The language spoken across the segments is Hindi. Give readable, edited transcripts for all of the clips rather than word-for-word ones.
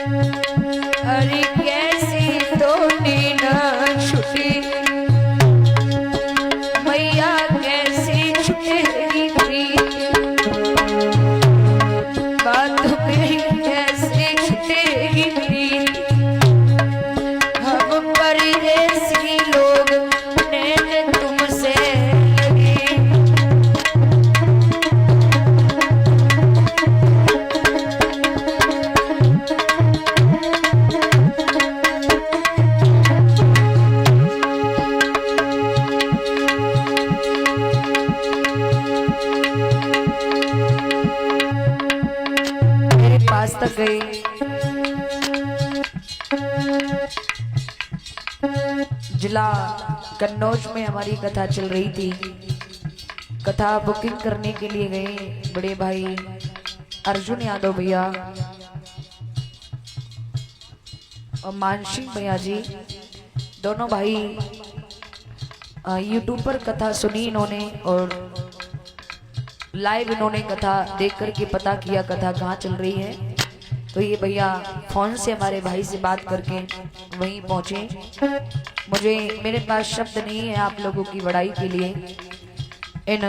अरे कैसी तोने न छुटी मैया, कैसे छुटेगी प्रीत, बात में कैसे छुटेगी प्रीत। हम परदेसी लोग नैन तुमसे लगे। मेरे पास तक गए, जिला कन्नौज में हमारी कथा चल रही थी। कथा बुकिंग करने के लिए गए बड़े भाई अर्जुन यादव भैया और मानसिंह भैया जी, दोनों भाई यूट्यूब पर कथा सुनी इन्होंने और लाइव इन्होंने कथा देख करके पता किया कथा कहाँ चल रही है। तो ये भैया फोन से हमारे भाई से बात करके वहीं पहुंचे। मेरे पास शब्द नहीं है आप लोगों की बड़ाई के लिए। इन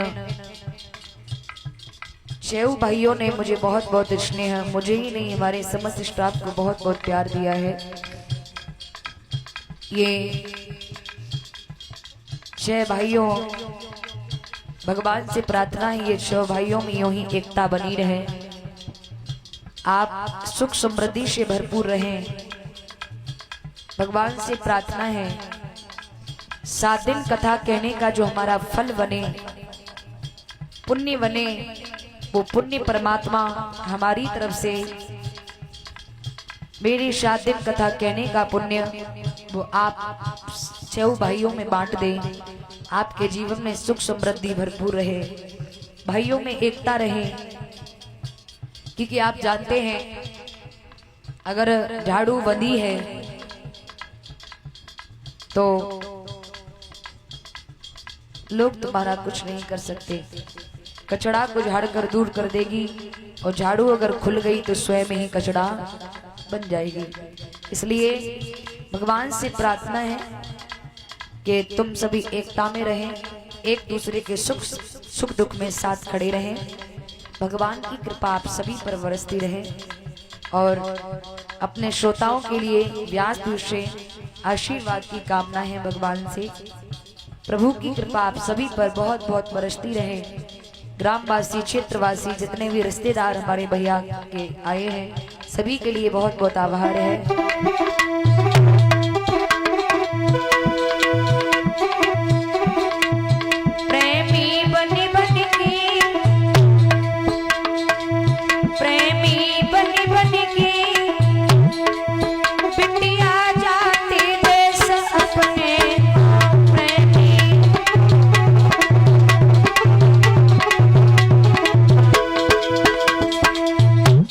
शेव भाइयों ने मुझे बहुत बहुत स्नेह, मुझे ही नहीं हमारे समस्त स्टाफ को बहुत बहुत प्यार दिया है। ये छह भाइयों, भगवान से प्रार्थना है ये छह भाइयों में यूं ही एकता बनी रहे, आप सुख समृद्धि से भरपूर रहें। भगवान से प्रार्थना है 7 दिन कथा कहने का जो हमारा फल बने, पुण्य बने, वो पुण्य परमात्मा हमारी तरफ से मेरी 7 दिन कथा कहने का पुण्य वो आप छह भाइयों में बांट दें। आपके जीवन में सुख समृद्धि भरपूर रहे, भाइयों में एकता रहे। क्योंकि आप जानते हैं अगर झाड़ू बंदी है तो लोग तुम्हारा कुछ नहीं कर सकते। कचड़ा को झाड़ कर दूर कर देगी और झाड़ू अगर खुल गई तो स्वयं ही कचड़ा बन जाएगी। इसलिए भगवान से प्रार्थना है कि तुम सभी एकता में रहें, एक दूसरे के सुख दुख में साथ खड़े रहें। भगवान की कृपा आप सभी पर बरसती रहे और अपने श्रोताओं के लिए व्यास से आशीर्वाद की कामना है भगवान से। प्रभु की कृपा आप सभी पर बहुत बहुत बरसती रहे। ग्रामवासी, क्षेत्रवासी, जितने भी रिश्तेदार हमारे भैया के आए हैं सभी के लिए बहुत बहुत आभार है।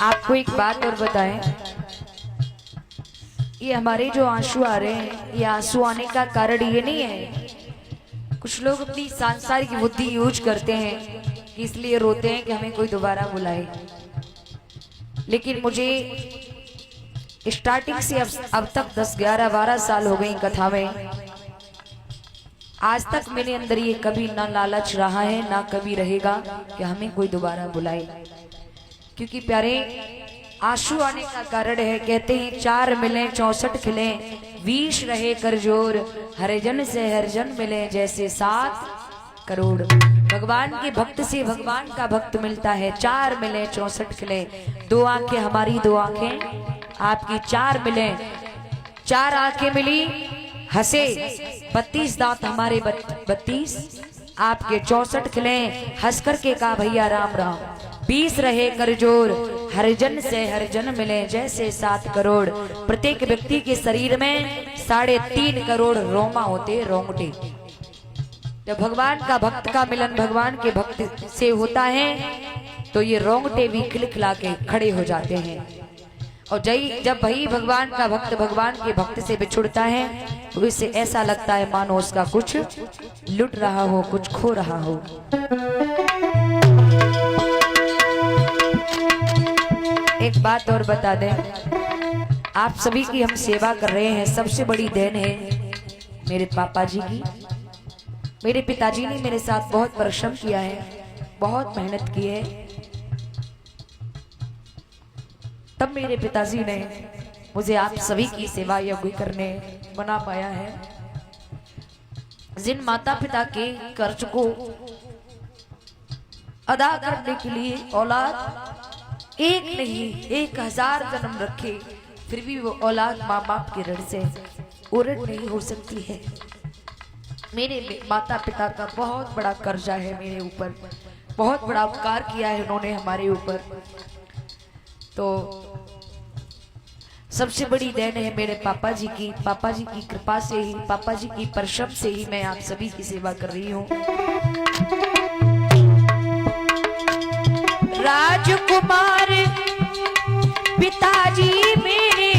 आपको एक बात और बताएं, ये हमारे जो आंसू आ रहे हैं, ये आंसू आने का कारण ये नहीं है। कुछ लोग अपनी सांसारिक बुद्धि यूज करते हैं कि इसलिए रोते हैं कि हमें कोई दोबारा बुलाए। लेकिन मुझे स्टार्टिंग से अब तक 10, 11, 12 साल हो गई कथा में, आज तक मेरे अंदर ये कभी ना लालच रहा है ना कभी रहेगा कि हमें कोई दोबारा बुलाए। क्योंकि प्यारे आंसू आने का कारण है, कहते हैं 4 मिले 64 खिले, 20 रहे कर जोर, हरिजन से हरिजन मिले जैसे 7 करोड़। भगवान के भक्त से भगवान का भक्त मिलता है। 4 मिले 64 खिले, 2 आंखें हमारी 2 आंखें आपकी, 4 मिले, 4 आंखें मिली हंसे, 32 दांत हमारे 32, आपके 64 खिले, हंस करके कहा भैया राम राम। 20 रहे कर जोर, हरिजन से हरिजन मिले जैसे 7 करोड़। प्रत्येक व्यक्ति के शरीर में 3.5 करोड़ रोमा होते, रोंगटे। जब भगवान का भक्त का मिलन भगवान के भक्त से होता है तो ये रोंगटे भी खिलखिला के खड़े हो जाते हैं। और जब भाई भगवान का भक्त भगवान के भक्त से बिछुड़ता है तो इससे ऐसा लगता है मानो उसका कुछ लुट रहा हो, कुछ खो रहा हो। एक बात और बता दें, आप सभी की हम सेवा कर रहे हैं, सबसे बड़ी देन है मेरे पापा जी की। मेरे पिताजी ने मेरे साथ बहुत परिश्रम किया है, बहुत मेहनत की है, तब मेरे पिताजी ने मुझे आप सभी की सेवा योग्य करने बना पाया है। जिन माता पिता के कर्ज को अदा करने के लिए औलाद एक नहीं 1000 जन्म रखे, फिर भी वो औलाद माँ बाप के ऋण से उलट नहीं हो सकती है। मेरे माता पिता का बहुत बड़ा कर्जा है मेरे ऊपर, बहुत बड़ा उपकार किया है उन्होंने हमारे ऊपर। तो सबसे बड़ी देन है मेरे पापा जी की। पापा जी की कृपा से ही, पापा जी की परिश्रम से ही मैं आप सभी की सेवा कर रही हूँ। राजकुमार पिताजी मेरे,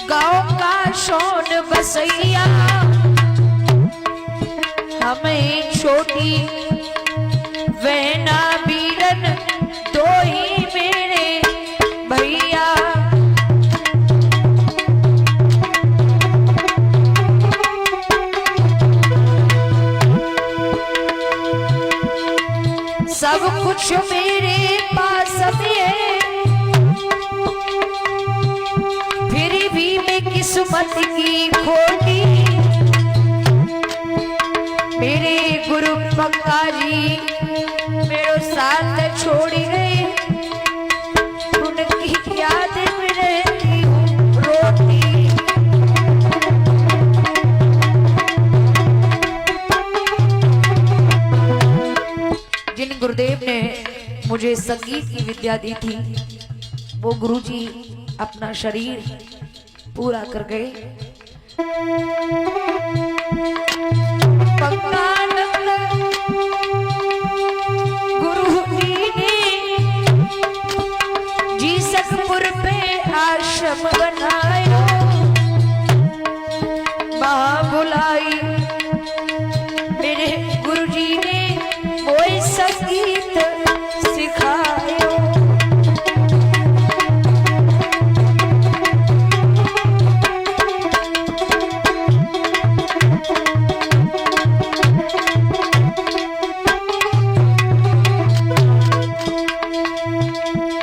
गाँव का शोन बसैया, हमें छोटी वहना बीरन दो ही मेरे भैया। सब कुछ मेरे पास है, फिर भी मैं किस्मत की खोटी। मेरे गुरु पक्का जी मेरे साथ छोड़ गए, उनकी याद में रहती हूँ रोती। जिन गुरुदेव ने मुझे संगीत की विद्या दी थी, वो गुरुजी अपना शरीर पूरा कर गए। गुरु जी ने जीसकपुर पे आश्रम बनाया, मां बुलाई मेरे गुरु जी ने कोई संगीत सिखाया।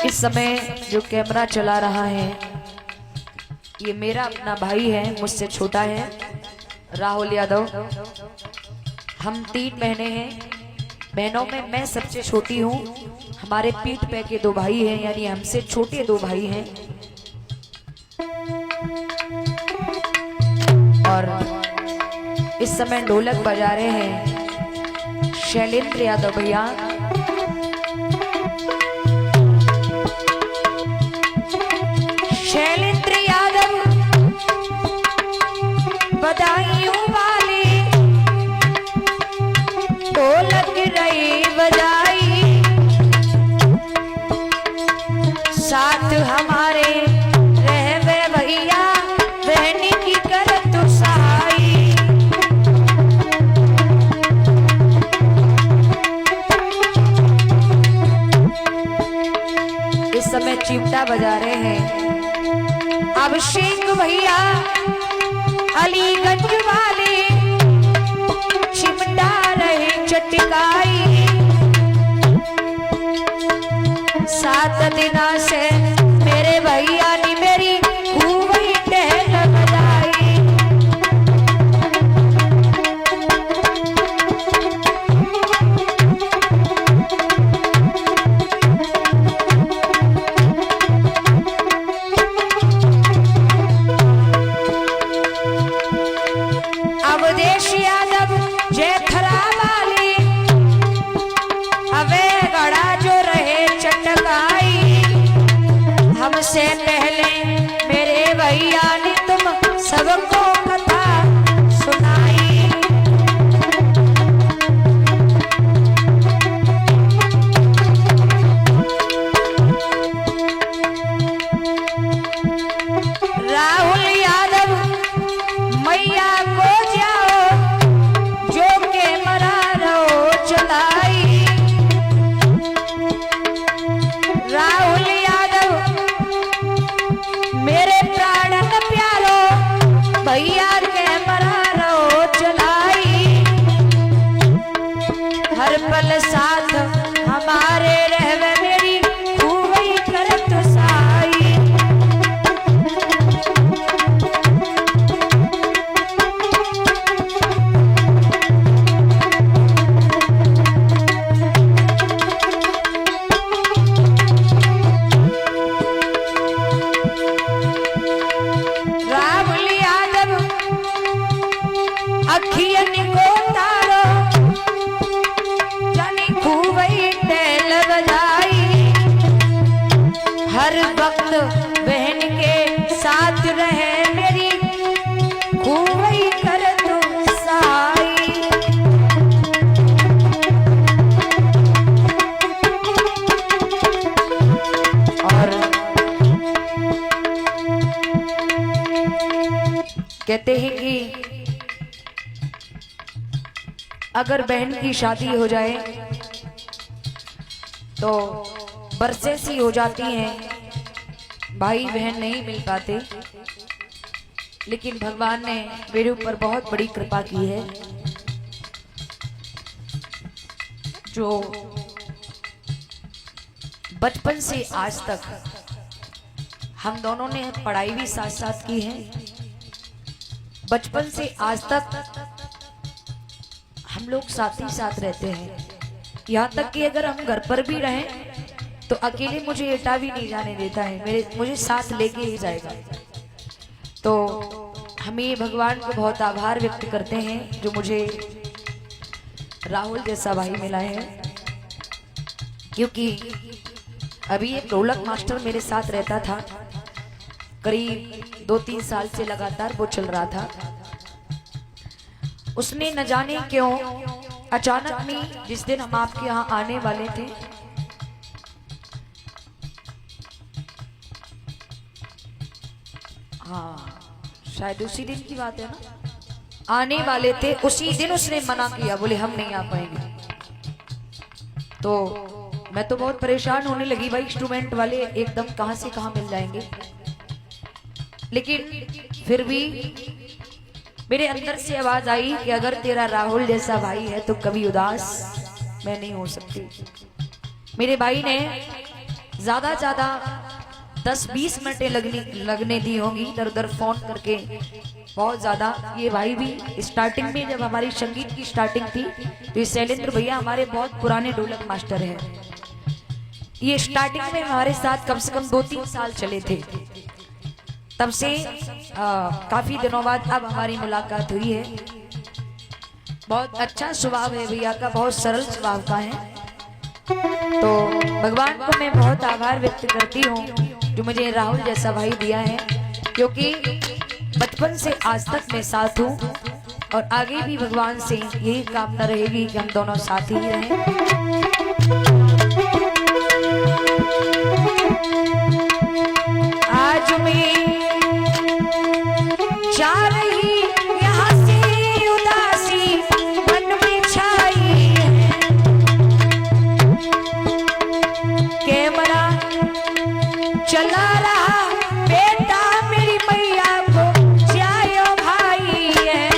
इस समय जो कैमरा चला रहा है ये मेरा अपना भाई है, मुझसे छोटा है, राहुल यादव। हम 3 बहनें हैं, बहनों में मैं सबसे छोटी हूँ। हमारे पीठ पे के 2 भाई हैं, यानी हमसे छोटे 2 भाई हैं। और इस समय ढोलक बजा रहे हैं शैलेंद्र यादव भैया। शैलेंद्र यादव बधाइयों वाले ढोलक रही बजाई, साथ हमारे रहवे भैया बहनी की करत सहाई। इस समय चिमटा बजा रहे हैं अभिषेक भैया अलीगंज वाले, चिमटा रहे चटकाई। 7 दिना से मेरे भैया ने मेरी खूब ही टहल बजाई। अवधेश यादव जयथरा वाली, अवे गड़ा जो रहे चटकाई। हमसे पहले मेरे भैया ने तुम सबको कथा सुनाई। राहुल यादव मैया को जाओ जो के मरा रहो चलाई। राहुल यादव कहते हैं कि अगर बहन की शादी हो जाए तो बरसें सी हो जाती हैं, भाई बहन नहीं मिल पाते, लेकिन भगवान ने मेरे ऊपर बहुत बड़ी कृपा की है। जो बचपन से आज तक हम दोनों ने पढ़ाई भी साथ साथ की है, बचपन से आज तक हम लोग साथ ही साथ रहते हैं। यहाँ तक कि अगर हम घर पर भी रहें तो अकेले मुझे एटा भी नहीं जाने देता है, मुझे साथ लेके ही जाएगा। तो हमें भगवान को बहुत आभार व्यक्त करते हैं जो मुझे राहुल जैसा भाई मिला है, क्योंकि अभी एक ढोलक मास्टर मेरे साथ रहता था, करीब 2-3 साल से लगातार वो चल रहा था। उसने न जाने क्यों अचानक में जिस दिन हम आपके यहाँ आने वाले थे, हाँ शायद उसी दिन की बात है ना, आने वाले थे उसी दिन उसने मना किया, बोले हम नहीं आ पाएंगे। तो मैं तो बहुत परेशान होने लगी, भाई इंस्ट्रूमेंट वाले एकदम कहां से कहां मिल जाएंगे। लेकिन फिर भी मेरे अंदर से आवाज आई कि अगर तेरा राहुल जैसा भाई है तो कभी उदास मैं नहीं हो सकती। मेरे भाई ने ज्यादा 10-20 मिनटें लगने दी होंगी इधर उधर फोन करके, बहुत ज्यादा। ये भाई भी स्टार्टिंग में जब हमारी संगीत की स्टार्टिंग थी तो ये शैलेंद्र भैया हमारे बहुत पुराने ढोलक मास्टर हैं, ये स्टार्टिंग में हमारे साथ कम से कम 2-3 साल चले थे। तब से काफी दिनों बाद अब हमारी मुलाकात हुई है। बहुत अच्छा स्वभाव है भैया का, बहुत सरल स्वभाव का है। तो भगवान को मैं बहुत आभार व्यक्त करती हूँ जो मुझे राहुल जैसा भाई दिया है, क्योंकि बचपन से आज तक मैं साथ हूँ और आगे भी भगवान से यही कामना रहेगी कि हम दोनों साथ ही रहें। आज मैं जा रही यहाँ से उदासी मन में छाई है, कैमरा चला रहा बेटा मेरी मैया को जायो भाई है।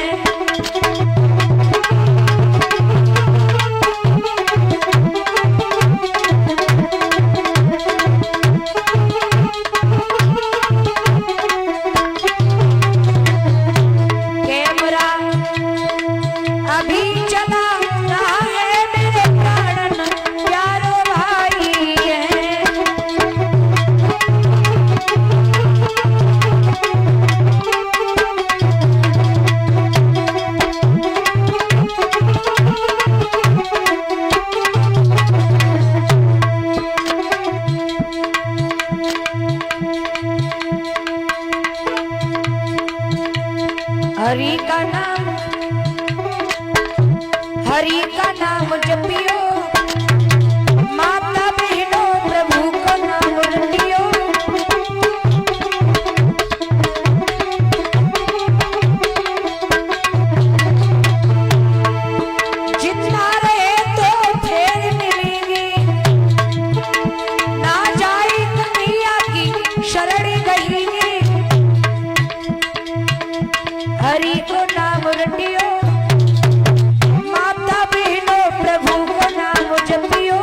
हरि का नाम जपियो, माता बहनों प्रभु का नाम रटियो। जितना रहे तो फिर मिलेंगे, ना जाए कन्हैया की शरण गईगे। हरि को नाम रटियो, माता बहनों प्रभु का नाम जपियो।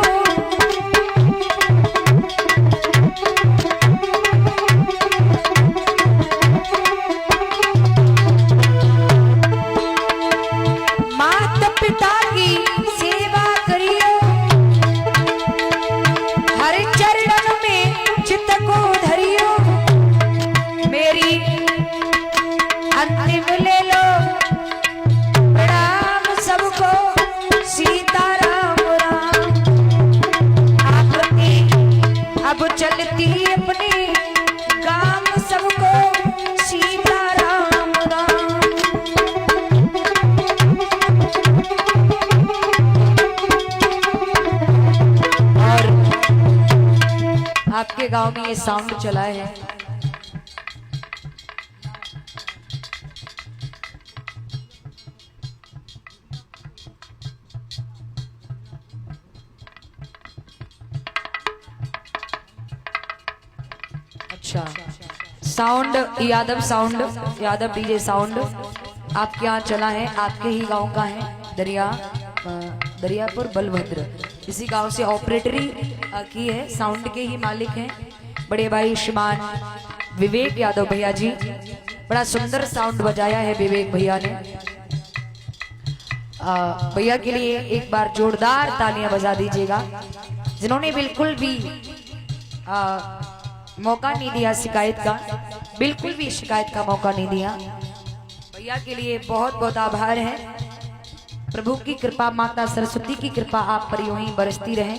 माता पिता की सेवा करियो, हर चरण में चित्त को धरियो। मेरी अंतिम ले लो प्रणाम सबको, सीताराम राम। आपने अब चलती अपने गांव सबको, सीताराम राम। और आपके गांव में ये साउंड चला है, अच्छा, साउंड यादव डीजे साउंड आपके यहाँ चला है, आपके ही गांव का है, दरियापुर बलभद्र। इसी गांव से ऑपरेटरी की है, साउंड के ही मालिक हैं बड़े भाई श्रीमान विवेक यादव भैया जी। बड़ा सुंदर साउंड बजाया है विवेक भैया ने। भैया के लिए एक बार जोरदार तालियां बजा दीजिएगा, जिन्होंने बिल्कुल भी मौका नहीं दिया शिकायत का, बिल्कुल भी शिकायत का मौका नहीं दिया। भैया के लिए बहुत बहुत आभार है। प्रभु की कृपा, माता सरस्वती की कृपा आप पर यूं ही बरसती रहे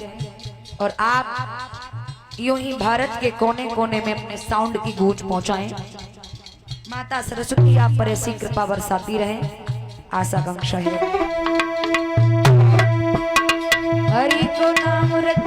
और आप यूं ही भारत के कोने कोने में अपने साउंड की गूंज पहुंचाएं। माता सरस्वती आप पर ऐसी कृपा बरसाती रहे, आशा आकांक्षा है। हरि को नाम रख